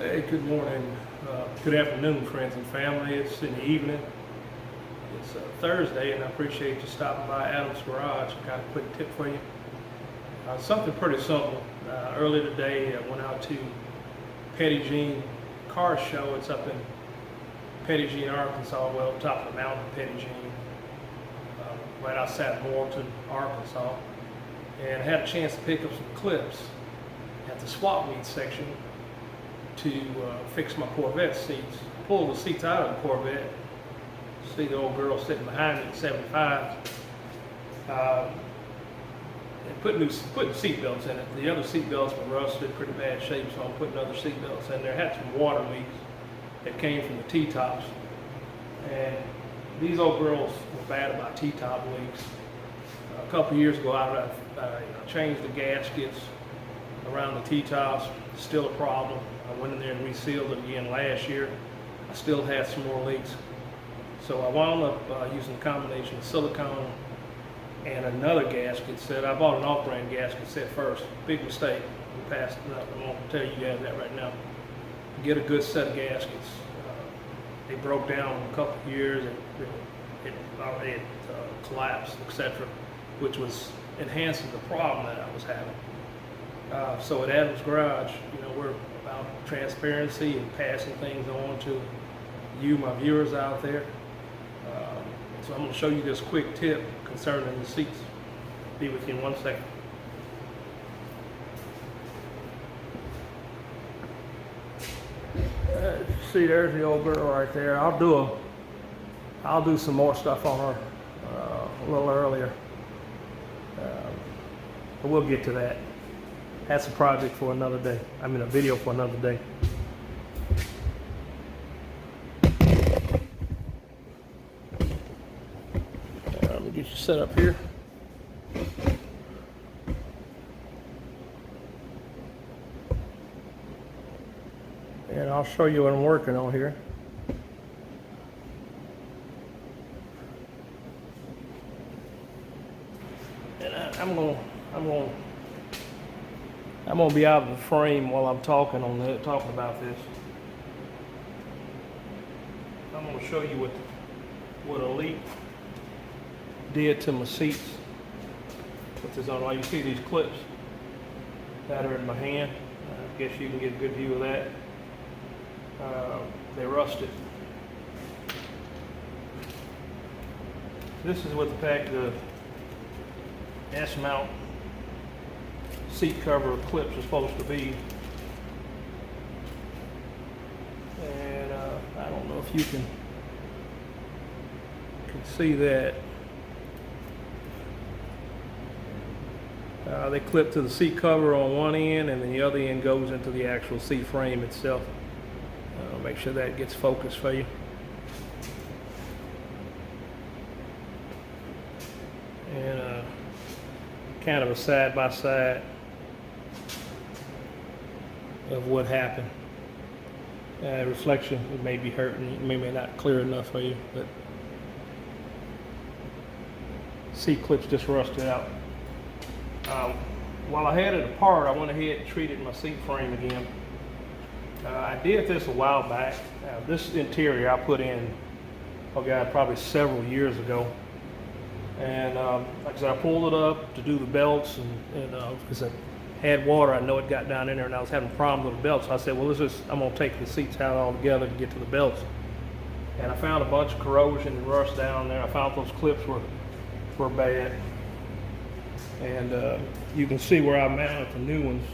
Hey, good morning, good afternoon, friends and family. It's in the evening. It's Thursday, and I appreciate you stopping by Adam's Garage. I got a quick tip for you. Something pretty simple. Earlier today, I went out to Petit Jean Car Show. It's up in Petit Jean, Arkansas, well, top of the mountain, Petit Jean, right outside Morton, Arkansas. And I had a chance to pick up some clips at the swap meet section to fix my Corvette seats. Pull the seats out of the Corvette. See the old girl sitting behind me at 75. And putting seat belts in it. The other seat belts were rusted, pretty bad shape, so I'm putting other seat belts in there. Had some water leaks that came from the T-tops. And these old girls were bad about T-top leaks. A couple years ago, I changed the gaskets around the T-tops. Still a problem. I went in there and resealed it again last year. I still had some more leaks. So I wound up using a combination of silicone and another gasket set. I bought an off-brand gasket set first. Big mistake. We passed it up. I won't tell you guys that right now. Get a good set of gaskets. They broke down in a couple of years. It collapsed, etc., which was enhancing the problem that I was having. So at Adam's Garage, we're about transparency and passing things on to you, my viewers out there. So I'm going to show you this quick tip concerning the seats. Be with you in 1 second. See, there's the old girl right there. I'll do some more stuff on her a little earlier. But we'll get to that. That's a project for another day. I mean, a video for another day. Let me get you set up here. And I'll show you what I'm working on here. And I'm gonna be out of the frame while I'm talking about this. I'm gonna show you what a leak did to my seats. Put this on. You see these clips that are in my hand. I guess you can get a good view of that. They rusted. This is what the pack of S-mount seat cover clips are supposed to be. And I don't know if you can see that. They clip to the seat cover on one end, and then the other end goes into the actual seat frame itself. Make sure that gets focused for you. And kind of a side-by-side of what happened. Reflection, it may be hurting, it may not clear enough for you, but seat clips just rusted out. While I had it apart, I went ahead and treated my seat frame again. I did this a while back. This interior I put in, oh God, probably several years ago. And like I said, I pulled it up to do the belts, and because I had water, I know it got down in there, and I was having problems with the belts. So I said, well, I'm gonna take the seats out all together to get to the belts. And I found a bunch of corrosion and rust down there. I found those clips were bad. And you can see where I mounted the new ones.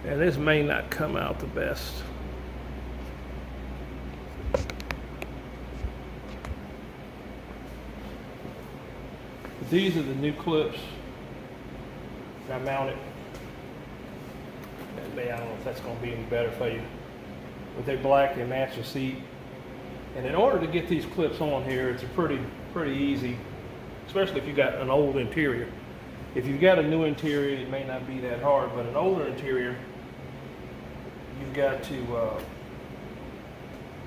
And this may not come out the best. But these are the new clips that I mounted. And I don't know if that's going to be any better for you. But they're black, they match the seat. And in order to get these clips on here, it's pretty easy, especially if you got an old interior. If you've got a new interior, it may not be that hard, but an older interior, you've got to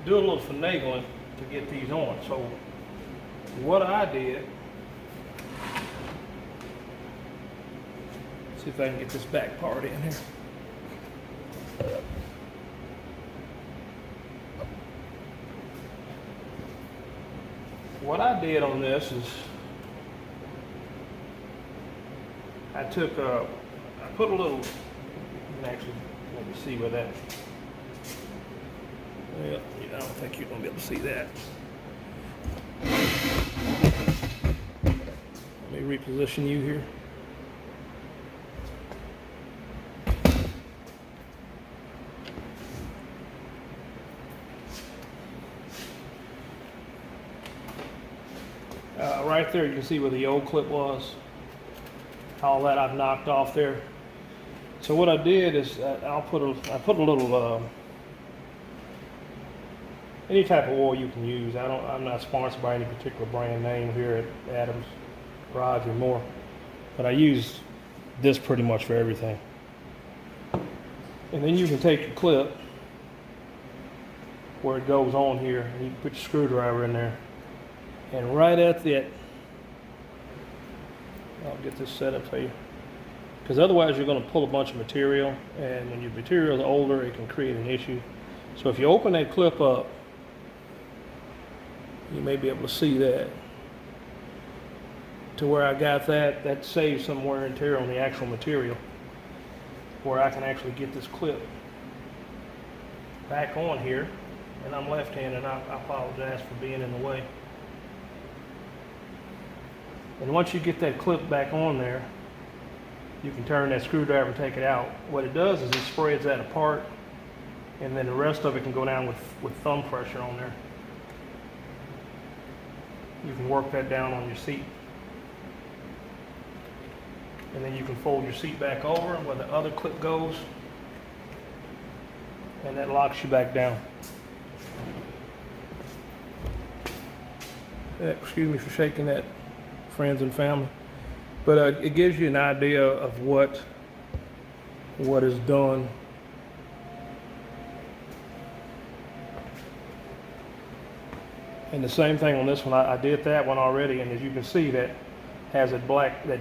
do a little finagling to get these on. So what I did, see if I can get this back part in here. What I did on this is I took I put a little, you can actually let me see where that, well, I don't think you're going to be able to see that. Let me reposition you here. Right there you can see where the old clip was. All that I've knocked off there. So what I did is I put a little any type of oil you can use. I'm not sponsored by any particular brand name here at Adams Garage or more, but I use this pretty much for everything. And then you can take your clip where it goes on here, and you can put your screwdriver in there, and right at that, I'll get this set up for you, because otherwise you're going to pull a bunch of material, and when your material is older it can create an issue. So if you open that clip up, you may be able to see that to where I got that saves some wear and tear on the actual material, where I can actually get this clip back on here. And I'm left-handed, I apologize for being in the way. And once you get that clip back on there, you can turn that screwdriver and take it out. What it does is it spreads that apart, and then the rest of it can go down with thumb pressure on there. You can work that down on your seat. And then you can fold your seat back over where the other clip goes, and that locks you back down. Excuse me for shaking that, friends and family, but it gives you an idea of what is done. And the same thing on this one. I did that one already, and as you can see, that has that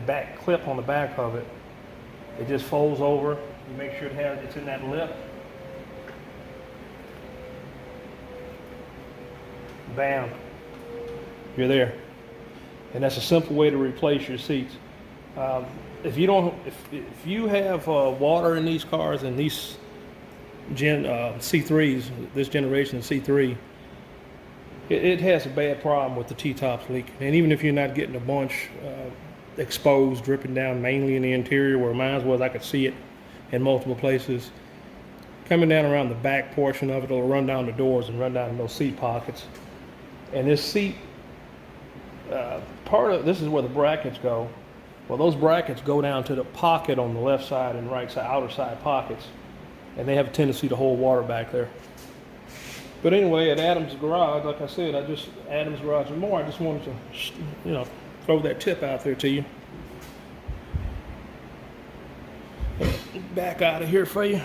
back clip on the back of it. It just folds over. You make sure it's in that lip. Bam. You're there. And that's a simple way to replace your seats. If you have water in these cars, and these C3s, this generation of C3, it has a bad problem with the T-tops leaking. And even if you're not getting a bunch exposed, dripping down mainly in the interior, where mine was, I could see it in multiple places. Coming down around the back portion of it, it'll run down the doors and run down in those seat pockets. And this seat, this is where the brackets go. Well, those brackets go down to the pocket on the left side and right side, outer side pockets, and they have a tendency to hold water back there. But anyway, at Adams Garage, like I said, Adams Garage and more, I just wanted to, throw that tip out there to you. Back out of here for you.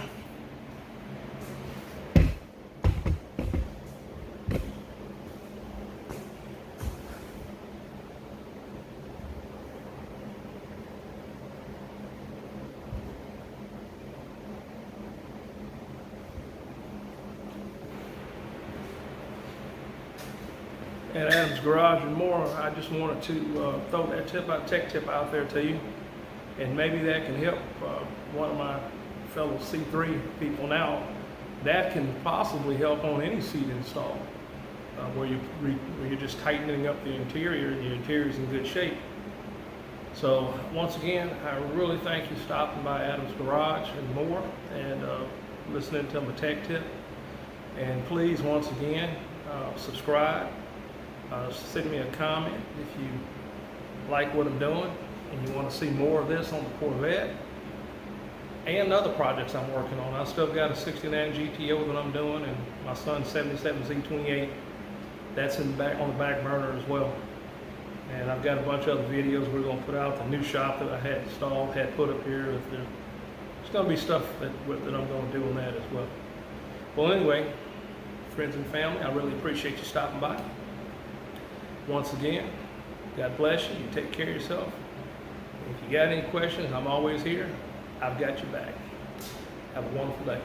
At Adams Garage and more, I just wanted to throw that tech tip out there to you, and maybe that can help one of my fellow C3 people. Now, that can possibly help on any seat install, where you're just tightening up the interior, and the interior is in good shape. So once again, I really thank you for stopping by Adams Garage and more, and listening to my tech tip. And please, once again, subscribe. Send me a comment if you like what I'm doing and you want to see more of this on the Corvette and other projects I'm working on. I still got a 69 GTO that I'm doing, and my son's 77 Z28. That's on the back burner as well. And I've got a bunch of other videos we're going to put out. The new shop that I had installed, had put up here. There's going to be stuff that I'm going to do on that as well. Well, anyway, friends and family, I really appreciate you stopping by. Once again, God bless you. You take care of yourself. If you got any questions, I'm always here. I've got your back. Have a wonderful day.